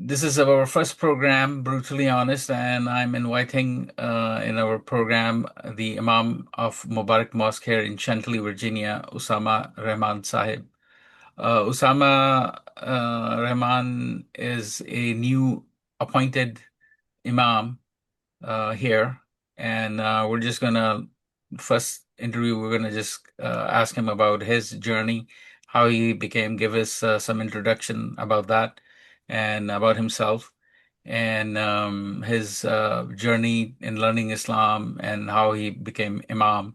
This is our first program, Brutally Honest, and I'm inviting in our program the Imam of Mubarak Mosque here in Chantilly, Virginia, Usama Rahman Sahib. Usama Rahman is a new appointed Imam here, and we're just gonna first interview. We're gonna just ask him about his journey, how he became, give us some introduction about that, and about himself, and his journey in learning Islam, and how he became Imam,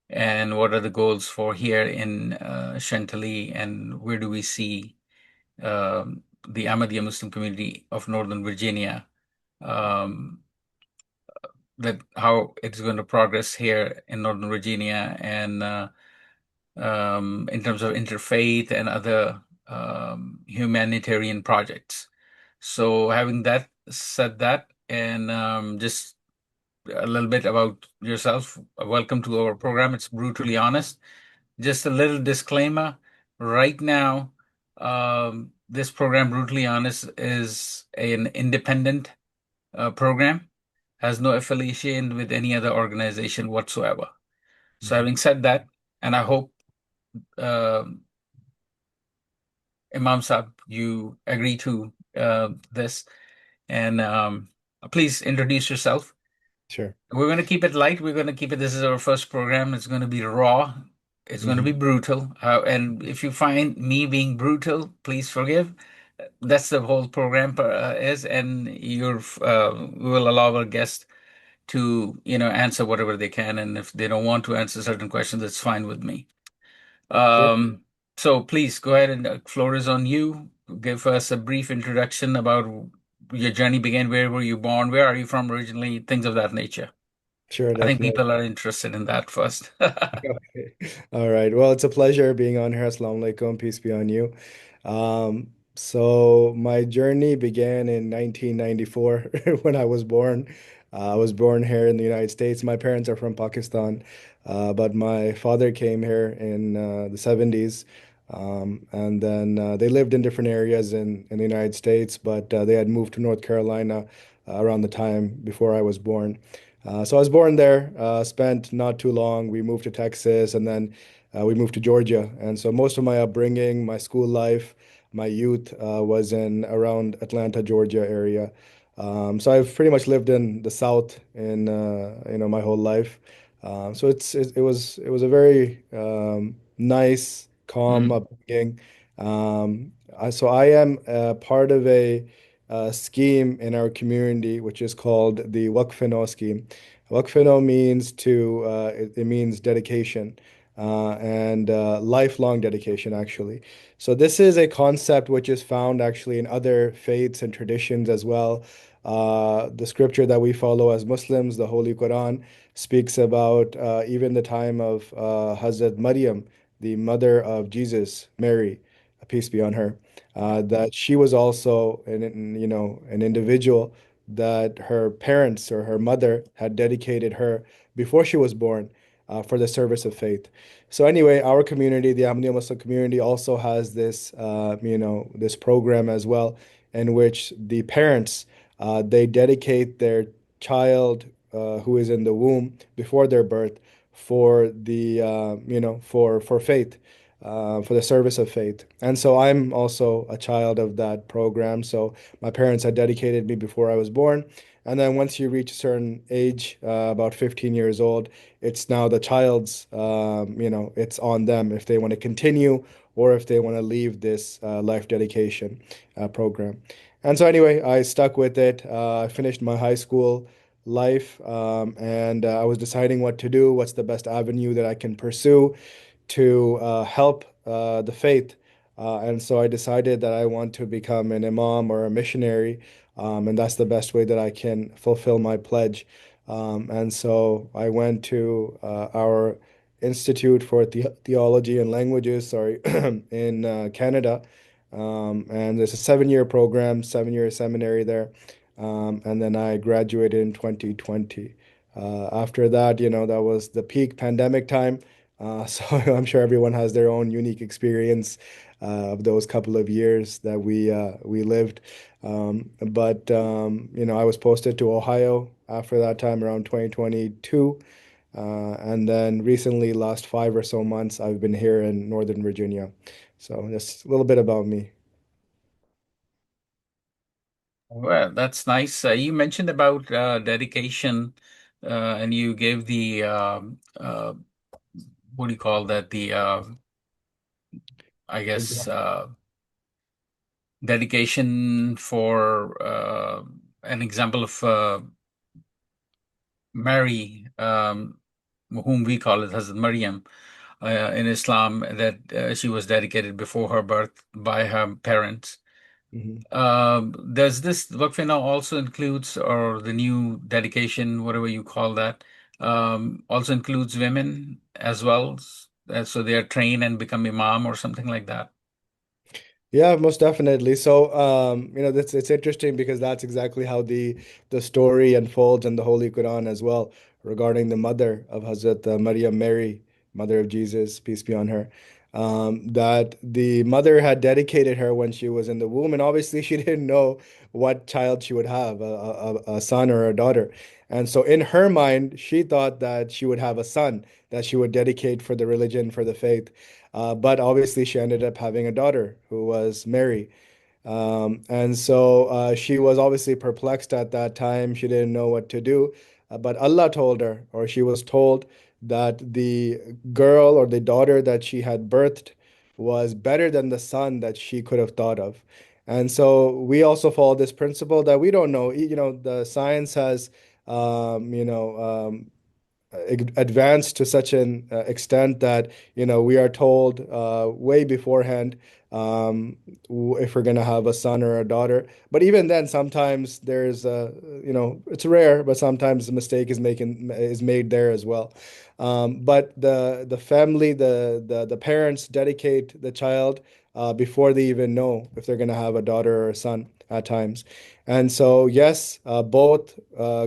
and what are the goals for here in Chantilly, and where do we see the Ahmadiyya Muslim community of Northern Virginia. Um, that how it's going to progress here in Northern Virginia and in terms of interfaith and other humanitarian projects. So having that said that, and just a little bit about yourself. Welcome to our program. It's Brutally Honest. Just a little disclaimer. Right now, this program, Brutally Honest, is an independent program, has no affiliation with any other organization whatsoever. So, Mhm. having said that, and I hope, uh, Imam Saab, you agree to this, and please introduce yourself. Sure. We're going to keep it light. We're going to keep it. This is our first program. It's going to be raw. It's going to be Hmm. brutal. And if you find me being brutal, please forgive. That's the whole program is, and we will allow our guests to answer whatever they can, and if they don't want to answer certain questions, that's fine with me. Sure. So please go ahead, and floor is on you. Give us a brief introduction about your journey began. Where were you born? Where are you from originally? Things of that nature. Sure, I think definitely. people are interested in that first. Okay. All right. Well, it's a pleasure being on here. Assalamu alaikum. Peace be on you. So my journey began in 1994 when I was born. I was born here in the United States. My parents are from Pakistan, but my father came here in the 70s. And then they lived in different areas in the United States, but they had moved to North Carolina around the time before I was born. So I was born there, spent not too long. We moved to Texas and then we moved to Georgia. And so most of my upbringing, my school life, my youth was in around Atlanta, Georgia area. So I've pretty much lived in the South in my whole life. So it was a very nice, calm Mm, upbringing. So I am part of a scheme in our community, which is called the Wakfino scheme. Wakfino means it means dedication and lifelong dedication, actually. So this is a concept which is found actually in other faiths and traditions as well. The scripture that we follow as Muslims, the Holy Quran, speaks about even the time of Hazrat Maryam, the mother of Jesus, Mary, peace be on her, that she was also an individual that her parents or her mother had dedicated her before she was born for the service of faith. So anyway, our community, the Ahmadiyya Muslim community, also has this program as well, in which the parents they dedicate their child who is in the womb before their birth for the for faith, for the service of faith. And so I'm also a child of that program. So my parents had dedicated me before I was born. And then once you reach a certain age, about 15 years old, it's now the child's, it's on them if they want to continue or if they want to leave this life dedication program. And so anyway, I stuck with it. I finished my high school life, and I was deciding what to do, what's the best avenue that I can pursue to help the faith. And so I decided that I want to become an imam or a missionary, and that's the best way that I can fulfill my pledge. And so I went to our Institute for Theology and Languages, sorry, in Canada. And there's a 7-year program, 7-year seminary there. And then I graduated in 2020. After that, that was the peak pandemic time. So I'm sure everyone has their own unique experience of those couple of years that we lived. I was posted to Ohio after that time around 2022. And then recently, last 5 or so months, I've been here in Northern Virginia. So just a little bit about me. Well, that's nice. You mentioned about dedication, and you gave the what do you call that? The I guess dedication for an example of Mary, whom we call it Hazrat Maryam in Islam, that she was dedicated before her birth by her parents. Mhm. Does this Wakfina also includes, or the new dedication, whatever you call that, also includes women as well? So they are trained and become imam or something like that? Yeah, most definitely. So, that's it's interesting because that's exactly how the story unfolds in the Holy Quran as well, regarding the mother of Hazrat Maryam Mary, mother of Jesus, peace be on her. That the mother had dedicated her when she was in the womb, and obviously she didn't know what child she would have, a son or a daughter. And so in her mind, she thought that she would have a son that she would dedicate for the religion, for the faith. But obviously, she ended up having a daughter who was Mary. And so she was obviously perplexed at that time. She didn't know what to do. But Allah told her, or she was told, that the girl or the daughter that she had birthed was better than the son that she could have thought of. And so we also follow this principle that we don't know. The science has, um, you know, um, advanced to such an extent that we are told way beforehand, um, if we're going to have a son or a daughter. But even then, sometimes there's it's rare, but sometimes a mistake is made there as well. But the family, the parents dedicate the child before they even know if they're going to have a daughter or a son at times. And so, yes, both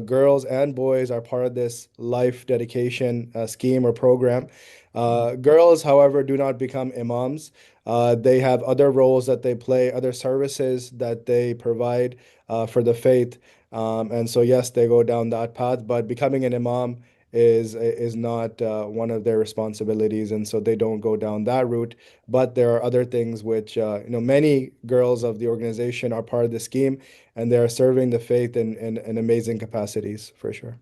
girls and boys are part of this life dedication scheme or program. Girls, however, do not become imams. They have other roles that they play, other services that they provide for the faith. And so, yes, they go down that path, but becoming an imam is not one of their responsibilities, and so they don't go down that route. But there are other things which, many girls of the organization are part of the scheme, and they are serving the faith in amazing capacities for sure.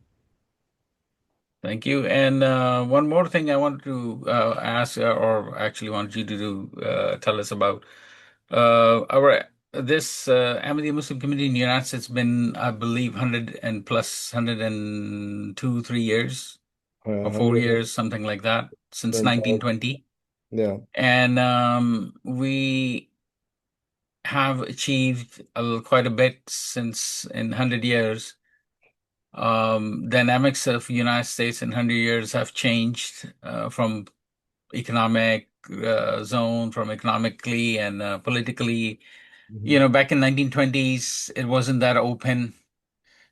Thank you. And one more thing I want to ask, or actually want you to tell us about. Our this Ahmadiyya Muslim community in the United States been, I believe, 100 and plus, 102, 3 years or 4 years, something like that, since 112. 1920. Yeah. And we have achieved quite a bit since in 100 years. Dynamics of United States in 100 years have changed from economic zone, from economically and politically. Mhm. Back in 1920s, it wasn't that open.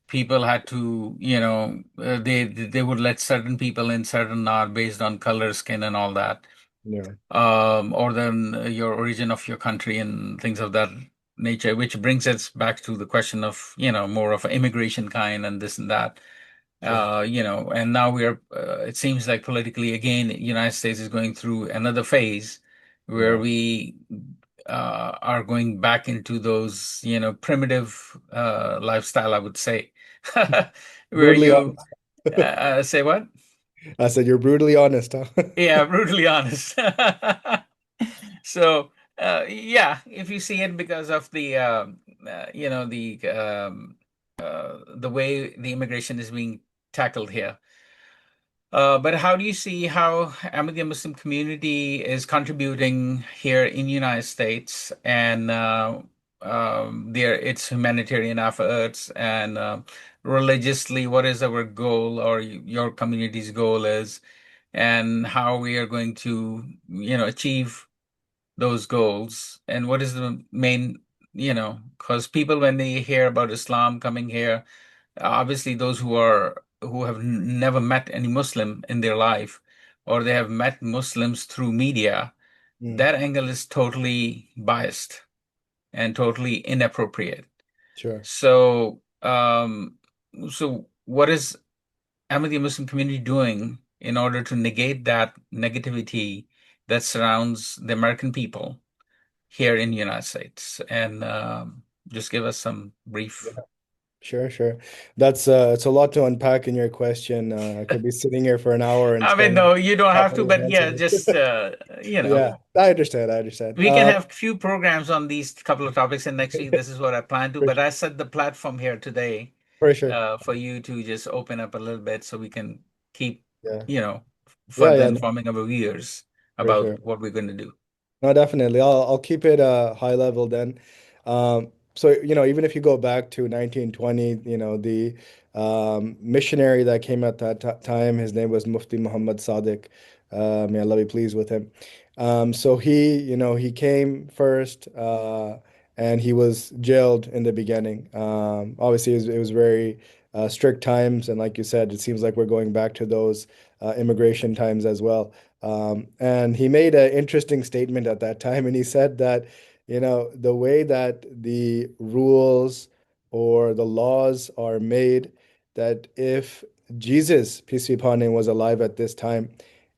People had to, they would let certain people in, certain not, based on color, skin, and all that, Yeah. or then your origin of your country and things of that nature, which brings us back to the question of, more of an immigration kind and this and that. Sure. And now it seems like politically, again, the United States is going through another phase where Yeah. we are going back into those, primitive lifestyle, I would say, where Brutally you honest. say what? I said you're brutally honest, huh? Yeah, brutally honest. So, yeah, if you see it because of the, the way the immigration is being tackled here. But how do you see how Ahmadiyya Muslim community is contributing here in United States and their its humanitarian efforts and religiously, what is our goal or your community's goal is, and how we are going to, achieve those goals, and what is the main, because people when they hear about Islam coming here, obviously those who have never met any Muslim in their life or they have met Muslims through media, Mm, that angle is totally biased and totally inappropriate. sure. So, so what is Ahmadiyya Muslim community doing in order to negate that negativity that surrounds the American people here in the United States? And just give us some Yeah. brief. Sure, sure. That's it's a lot to unpack in your question. I could be sitting here for an hour and I mean, spend no, you don't half have a to, day but yeah, answering just it. you know. Yeah, I understand. I understand. We can have few programs on these couple of topics, and next week this is what I plan to. For, But I set the platform here today for sure. for you to just open up a little bit so we can keep, Yeah. you know, Yeah, further yeah, no, informing our viewers for about sure. what we're going to do. No, definitely. I'll keep it high level then. So even if you go back to 1920, the missionary that came at that time, his name was Mufti Muhammad Sadiq. May Allah be pleased with him. So he came first, and he was jailed in the beginning. Obviously, it was very strict times, and like you said, it seems like we're going back to those immigration times as well. And he made an interesting statement at that time, and he said that, the way that the rules or the laws are made, that if Jesus, peace be upon him, was alive at this time,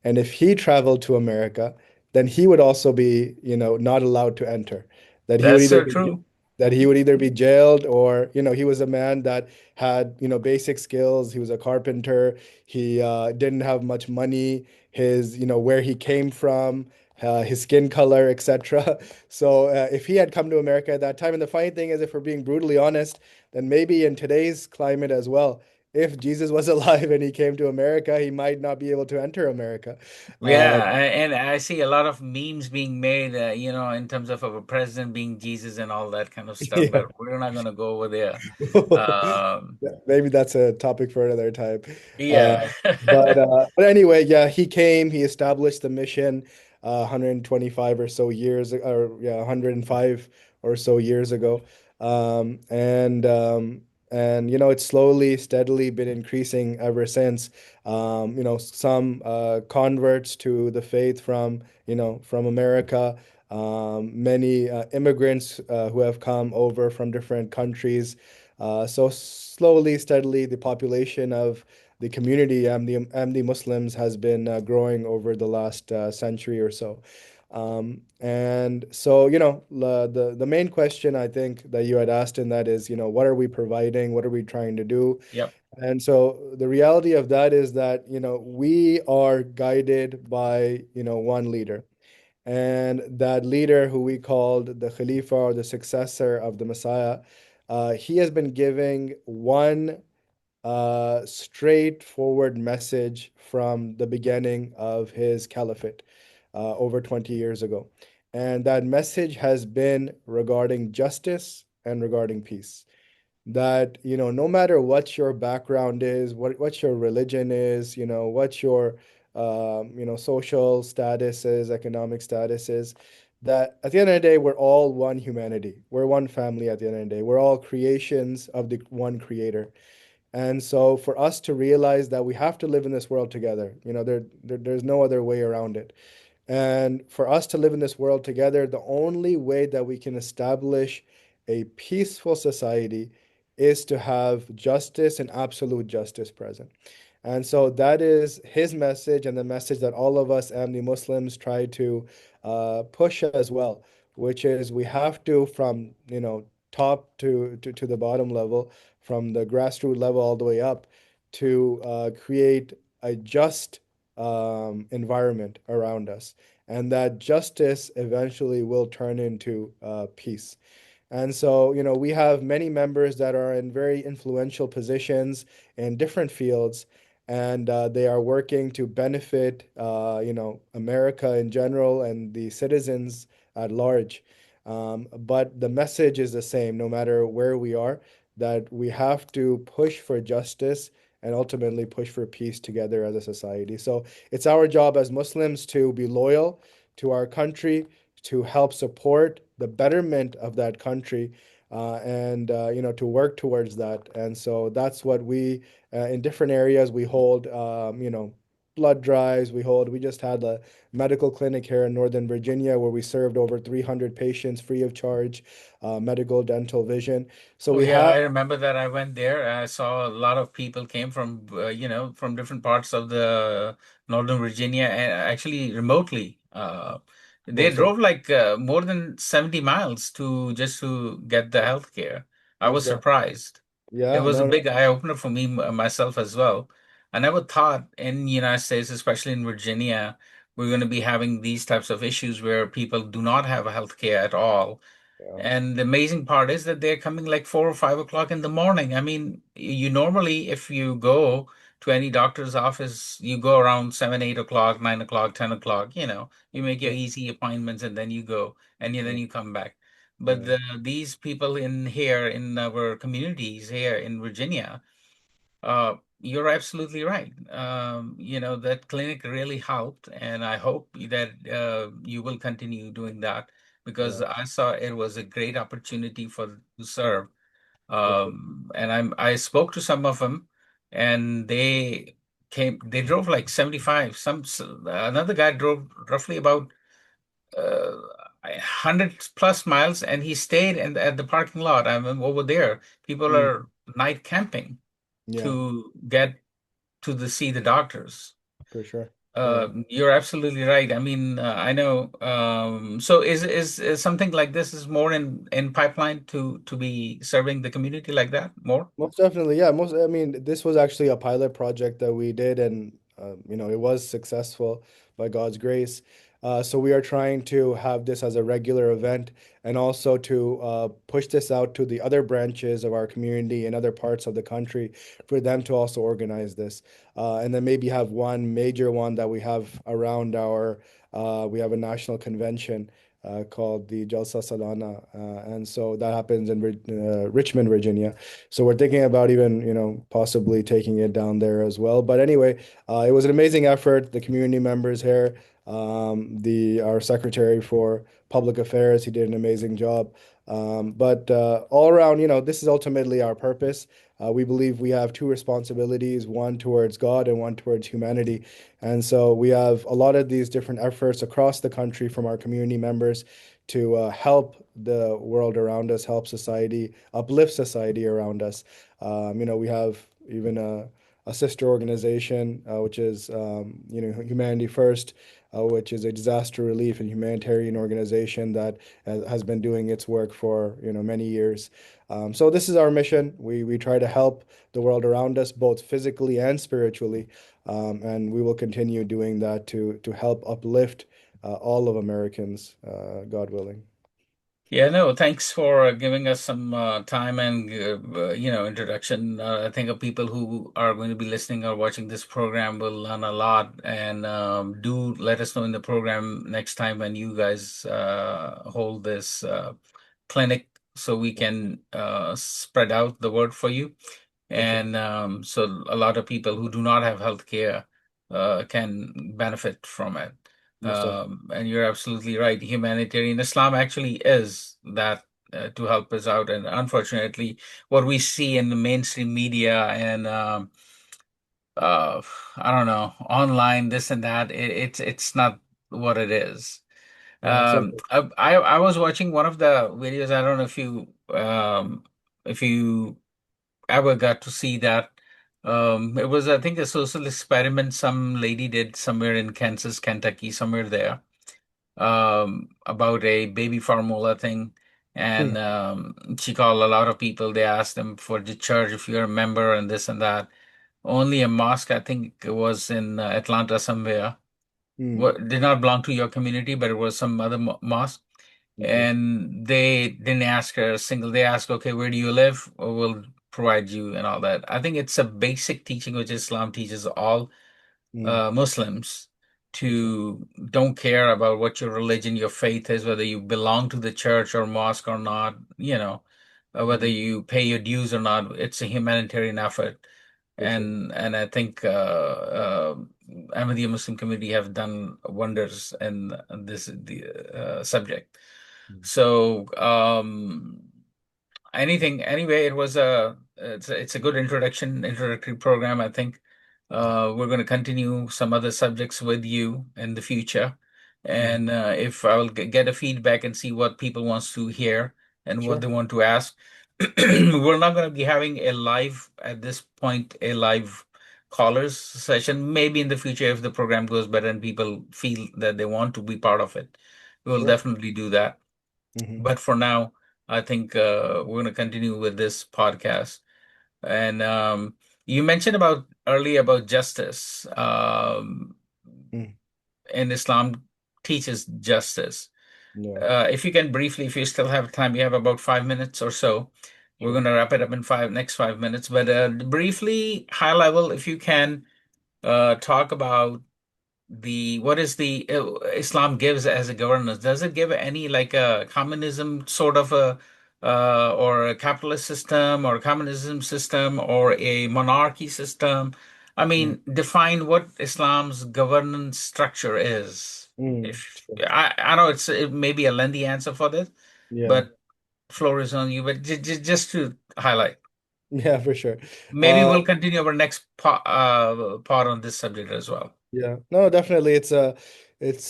and if he traveled to America, then he would also be, not allowed to enter. That he would That's either so be true. that he would either be jailed, or, he was a man that had, basic skills. He was a carpenter. He didn't have much money. His, where he came from, his skin color, etc. So if he had come to America at that time, and the funny thing is, if we're being brutally honest, then maybe in today's climate as well, if Jesus was alive and he came to America, he might not be able to enter America. Uh, Yeah, and I see a lot of memes being made, in terms of our president being Jesus and all that kind of stuff, yeah. but we're not going to go over there. Um, Yeah, maybe that's a topic for another time. Uh, yeah. but anyway, yeah, he came, he established the mission 125 or so years, or yeah, 105 or so years ago. And it's slowly, steadily been increasing ever since. Some converts to the faith from America, many immigrants who have come over from different countries. So slowly, steadily, the population of the community, Ahmadi Muslims, has been growing over the last century or so. And so, the main question I think that you had asked in that is, what are we providing? What are we trying to do? Yep. And so the reality of that is that, we are guided by, one leader. And that leader, who we called the Khalifa, or the successor of the Messiah, he has been giving one straightforward message from the beginning of his caliphate over 20 years ago. And that message has been regarding justice and regarding peace. That, no matter what your background is, what your religion is, what your social status is, economic status is, that at the end of the day, we're all one humanity. We're one family at the end of the day. We're all creations of the one creator. And so for us to realize that we have to live in this world together, there's no other way around it. And for us to live in this world together, the only way that we can establish a peaceful society is to have justice and absolute justice present. And so that is his message, and the message that all of us and the Muslims try to push as well, which is we have to, from top to the bottom level, from the grassroots level all the way up, to create a just environment around us, and that justice eventually will turn into peace. And so, we have many members that are in very influential positions in different fields, and they are working to benefit, America in general and the citizens at large. But the message is the same, no matter where we are, that we have to push for justice and ultimately push for peace together as a society. So it's our job as Muslims to be loyal to our country, to help support the betterment of that country, and to work towards that. And so that's what we, in different areas, we hold. blood drives. We just had a medical clinic here in Northern Virginia where we served over 300 patients free of charge, medical, dental, vision. So Oh we yeah, have, I remember that. I went there. I saw a lot of people came from, from different parts of the Northern Virginia, and actually remotely. They most of, drove like more than 70 miles to just to get the health care. I was exactly. surprised. It Yeah, was a no, no, big eye opener for me myself as well. I never thought in the United States, especially in Virginia, we're going to be having these types of issues where people do not have health care at all. yeah, And the amazing part is that they're coming like 4 or 5 o'clock in the morning. I mean, you normally, if you go to any doctor's office, you go around 7, 8 o'clock, 9 o'clock, 10 o'clock, you make your yeah, easy appointments and then you go and then yeah, you come back. But yeah, these people in here, in our communities here in Virginia, you're absolutely right. That clinic really helped, and I hope that you will continue doing that because yeah, I saw it was a great opportunity for to serve. for sure. And I spoke to some of them, and they drove like 75. Another guy drove roughly about 100 plus miles, and he stayed at the parking lot. I mean, over there, people Mm, are night camping yeah, to get to see the doctors. for sure. Yeah. You're absolutely right. I mean, I know. So is something like this is more in pipeline to be serving the community like that more? Most definitely, yeah. I mean, this was actually a pilot project that we did, and it was successful by God's grace. So we are trying to have this as a regular event, and also to push this out to the other branches of our community in other parts of the country for them to also organize this, and then maybe have one major one that we have around our. We have a national convention. Called the Jalsa Salana, and so that happens in Richmond, Virginia. So we're thinking about even, possibly taking it down there as well. But anyway, it was an amazing effort. The community members here, the our secretary for public affairs, he did an amazing job. But all around, this is ultimately our purpose. We believe we have two responsibilities, one towards God and one towards humanity. And so we have a lot of these different efforts across the country from our community members to help the world around us, help society, uplift society around us. We have even a sister organization, which is, Humanity First, which is a disaster relief and humanitarian organization that has been doing its work for, many years. So this is our mission. We try to help the world around us, both physically and spiritually, and we will continue doing that to help uplift all of Americans, God willing. Yeah, no, thanks for giving us some time and introduction. I think of people who are going to be listening or watching this program will learn a lot. And do let us know in the program next time when you guys hold this clinic so we can spread out the word for you. For sure. And so a lot of people who do not have health care can benefit from it. Most definitely. And you're absolutely right. Humanitarian Islam actually is that to help us out. And unfortunately, what we see in the mainstream media and uh, I don't know, online, this and that, it's not what it is. Yeah, absolutely. I was watching one of the videos. I don't know if you ever got to see that. It was, I think, a social experiment some lady did somewhere in Kansas, Kentucky, somewhere there, about a baby formula thing. Hmm. And she called a lot of people. They asked them for the church if you're a member and this and that. Only a mosque, I think it was in Atlanta somewhere, Hmm. what did not belong to your community, but it was some other mosque. Okay. And they didn't ask her a single, they asked, okay, where do you live? Or we'll provide you and all that. I think it's a basic teaching which Islam teaches all Hmm. Muslims For sure. to don't care about what your religion, your faith is, whether you belong to the church or mosque or not, whether Hmm. you pay your dues or not. It's a humanitarian effort. For sure. And I think Ahmadiyya Muslim community have done wonders in this the subject. Hmm. So anyway, it's a good introductory program, I think. We're going to continue some other subjects with you in the future. Mhm. And if I'll get a feedback and see what people wants to hear and what Sure, they want to ask, we're not going to be having a live, at this point, a live callers session. Maybe in the future, if the program goes better and people feel that they want to be part of it, we'll sure. definitely do that. Hmm. But for now, I think we're going to continue with this podcast. And you mentioned about earlier about justice. Mm. And Islam teaches justice. Yeah, If you can briefly, if you still have time, you have about 5 minutes or so. We're sure. going to wrap it up in next 5 minutes. But briefly, high level, if you can talk about the what is the Islam gives as a governance? Does it give any like a communism sort of a or a capitalist system or a communism system or a monarchy system? I Mm. mean, define what Islam's governance structure is. Mm. If Sure. I know it may be a lengthy answer for this, Yeah, but floor is on you. But just to highlight, yeah, for sure. maybe Uh, we'll continue our next part on this subject as well. Yeah, no, definitely. It's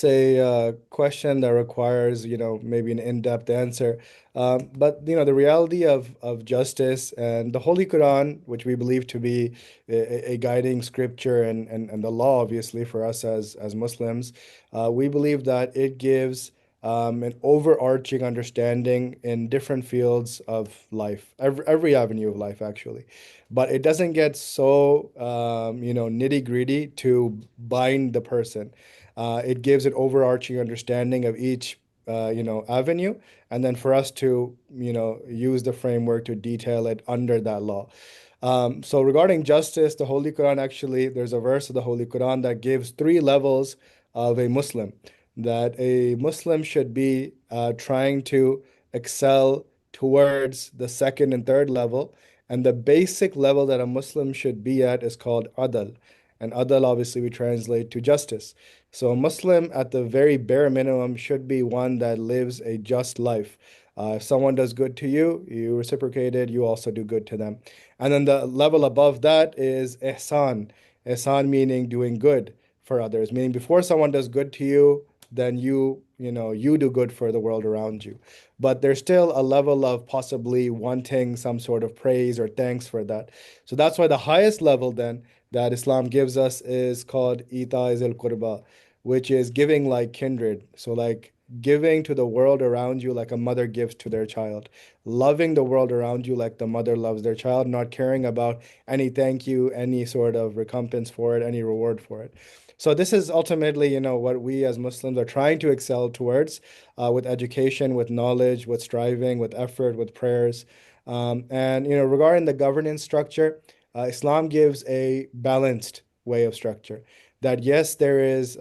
a question that requires, maybe an in-depth answer. But the reality of justice and the Holy Quran, which we believe to be a guiding scripture and the law, obviously, for us as Muslims, we believe that it gives an overarching understanding in different fields of life, every avenue of life, actually, but it doesn't get so nitty-gritty to bind the person. It gives an overarching understanding of each avenue, and then for us to use the framework to detail it under that law. So regarding justice, the Holy Quran, actually, there's a verse of the Holy Quran that gives three levels of a Muslim, that a Muslim should be trying to excel towards the second and third level, and the basic level that a Muslim should be at is called adal. And adal, obviously, we translate to justice. So a Muslim, at the very bare minimum, should be one that lives a just life. If someone does good to you, you reciprocate it, you also do good to them. And then the level above that is ihsan. Ihsan meaning doing good for others, meaning before someone does good to you, then you do good for the world around you, but there's still a level of possibly wanting some sort of praise or thanks for that. So that's why the highest level then that Islam gives us is called ita zil qurba, which is giving like kindred. So like giving to the world around you like a mother gives to their child, loving the world around you like the mother loves their child, not caring about any thank you, any sort of recompense for it, any reward for it. So this is ultimately, what we as Muslims are trying to excel towards, with education, with knowledge, with striving, with effort, with prayers. And regarding the governance structure, Islam gives a balanced way of structure. That yes, there is,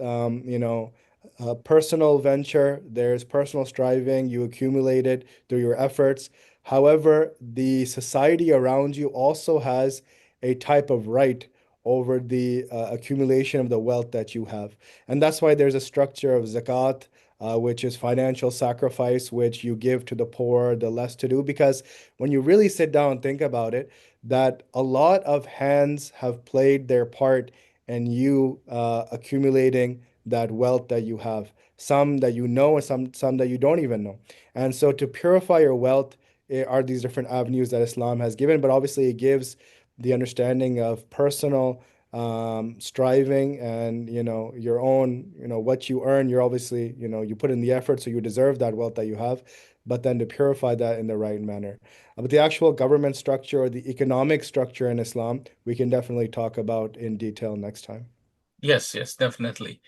personal venture, there's personal striving, you accumulate it through your efforts. However, the society around you also has a type of right over the accumulation of the wealth that you have. And that's why there's a structure of zakat, which is financial sacrifice, which you give to the poor, the less to do. Because when you really sit down and think about it, that a lot of hands have played their part in you accumulating that wealth that you have. Some that you know, and some that you don't even know. And so to purify your wealth are these different avenues that Islam has given, but obviously it gives the understanding of personal striving and your own what you earn, you're obviously you put in the effort, so you deserve that wealth that you have, but then to purify that in the right manner. But the actual government structure or the economic structure in Islam, we can definitely talk about in detail next time. Yes, yes, definitely.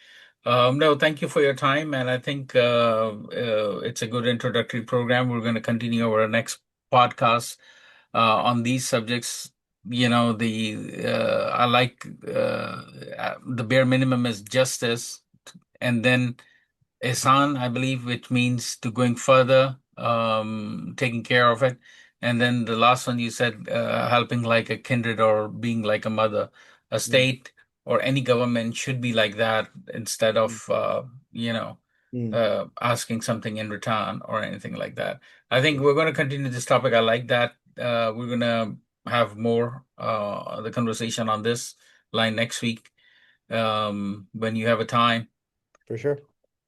No, thank you for your time, and I think it's a good introductory program. We're going to continue our next podcast on these subjects. I like the bare minimum is justice, and then Ihsan, I believe, which means to going further, taking care of it. And then the last one you said, helping like a kindred or being like a mother. A Mm, state or any government should be like that instead mm, of, asking something in return or anything like that. I think we're going to continue this topic. I like that. We're going to have more the conversation on this line next week when you have a time. For sure.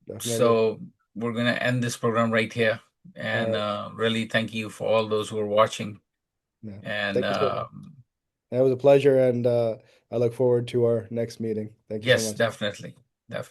Definitely. So we're going to end this program right here. All And right. really thank you for all those who are watching. Yeah. And Thank you so much. That was a pleasure, and I look forward to our next meeting. Thank you so yes, much. definitely. Definitely.